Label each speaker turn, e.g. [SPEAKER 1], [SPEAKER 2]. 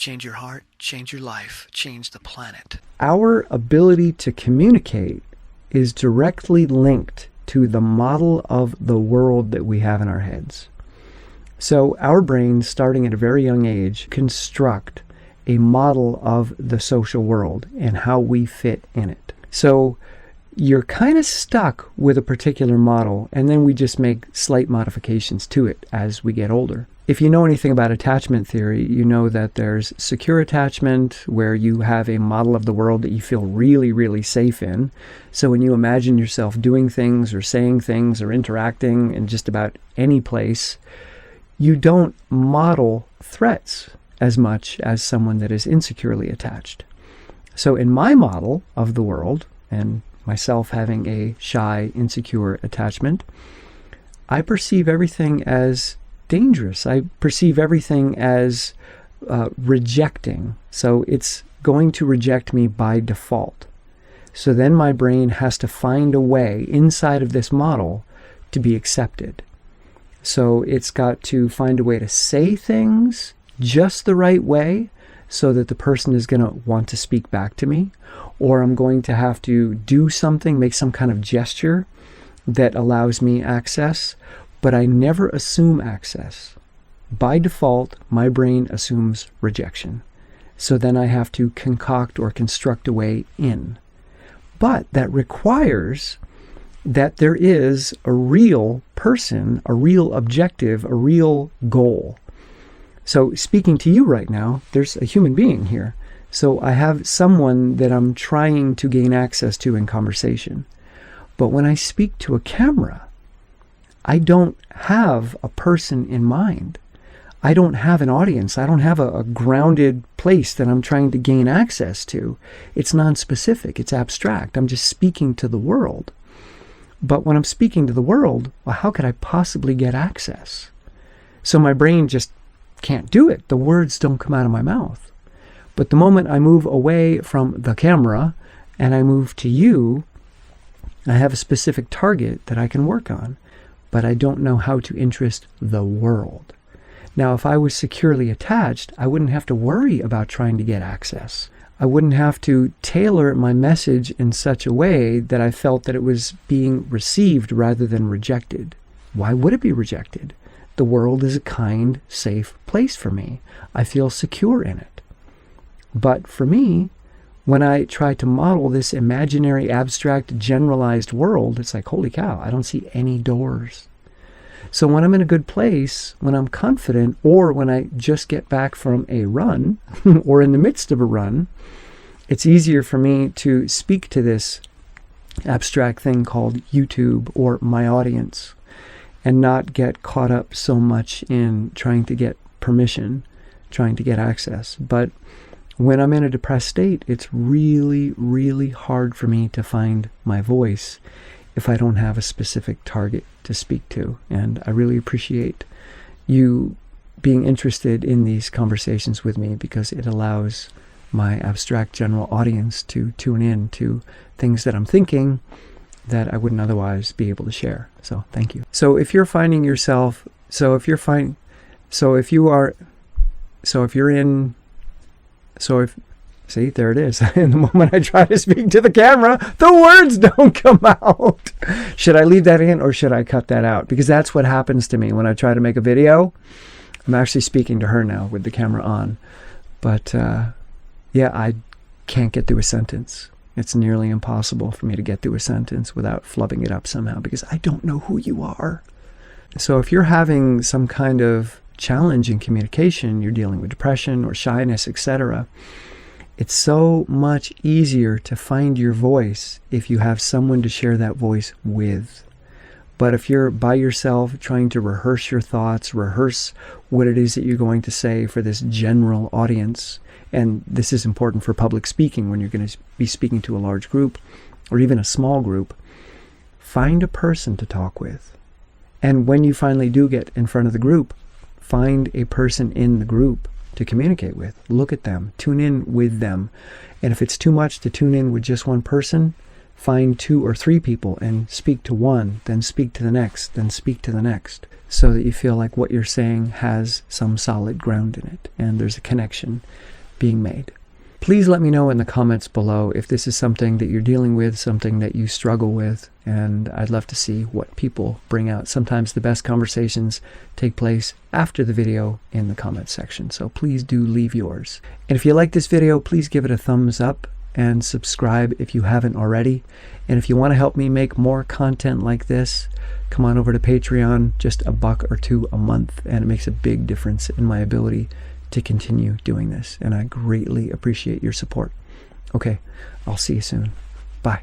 [SPEAKER 1] change your heart, change your life, change the planet.
[SPEAKER 2] Our ability to communicate is directly linked to the model of the world that we have in our heads. So our brains, starting at a very young age, construct a model of the social world and how we fit in it. So you're kind of stuck with a particular model, and then we just make slight modifications to it as we get older. If you know anything about attachment theory, you know that there's secure attachment, where you have a model of the world that you feel really, really safe in. So when you imagine yourself doing things or saying things or interacting in just about any place, you don't model threats as much as someone that is insecurely attached. So in my model of the world, and myself having a shy, insecure attachment, I perceive everything as dangerous. I perceive everything as rejecting. So it's going to reject me by default. So then my brain has to find a way inside of this model to be accepted. So it's got to find a way to say things just the right way so that the person is going to want to speak back to me, or I'm going to have to do something, make some kind of gesture that allows me access, but I never assume access. By default, my brain assumes rejection. So then I have to concoct or construct a way in. But that requires that there is a real person, a real objective, a real goal. So speaking to you right now, there's a human being here. So I have someone that I'm trying to gain access to in conversation. But when I speak to a camera, I don't have a person in mind. I don't have an audience. I don't have a grounded place that I'm trying to gain access to. It's non-specific. It's abstract. I'm just speaking to the world. But when I'm speaking to the world, well, how could I possibly get access? So my brain just can't do it. The words don't come out of my mouth. But the moment I move away from the camera and I move to you, I have a specific target that I can work on, but I don't know how to interest the world. Now, if I was securely attached, I wouldn't have to worry about trying to get access. I wouldn't have to tailor my message in such a way that I felt that it was being received rather than rejected. Why would it be rejected? The world is a kind, safe place for me. I feel secure in it. But for me, when I try to model this imaginary, abstract, generalized world, it's like, holy cow, I don't see any doors. So when I'm in a good place, when I'm confident, or when I just get back from a run, or in the midst of a run, it's easier for me to speak to this abstract thing called YouTube or my audience, and not get caught up so much in trying to get permission, trying to get access. But when I'm in a depressed state, it's really, really hard for me to find my voice if I don't have a specific target to speak to. And I really appreciate you being interested in these conversations with me, because it allows my abstract general audience to tune in to things that I'm thinking that I wouldn't otherwise be able to share. So thank you. So if you're finding yourself, if you're in, see, there it is. And the moment I try to speak to the camera, the words don't come out. Should I leave that in or should I cut that out? Because that's what happens to me when I try to make a video. I'm actually speaking to her now with the camera on. But yeah, I can't get through a sentence. It's nearly impossible for me to get through a sentence without flubbing it up somehow, because I don't know who you are. So if you're having some kind of challenge in communication, you're dealing with depression or shyness, etc., it's so much easier to find your voice if you have someone to share that voice with. But if you're by yourself trying to rehearse your thoughts, rehearse what it is that you're going to say for this general audience, and this is important for public speaking when you're going to be speaking to a large group or even a small group, find a person to talk with. And when you finally do get in front of the group, find a person in the group to communicate with. Look at them, tune in with them. And if it's too much to tune in with just one person, find 2 or 3 people and speak to one, then speak to the next, then speak to the next, so that you feel like what you're saying has some solid ground in it and there's a connection being made. Please let me know in the comments below if this is something that you're dealing with, something that you struggle with, and I'd love to see what people bring out. Sometimes the best conversations take place after the video in the comments section, so please do leave yours. And if you like this video, please give it a thumbs up and subscribe if you haven't already. And if you want to help me make more content like this, come on over to Patreon, just $1 or $2 a month, and it makes a big difference in my ability to continue doing this, and I greatly appreciate your support. Okay, I'll see you soon. Bye.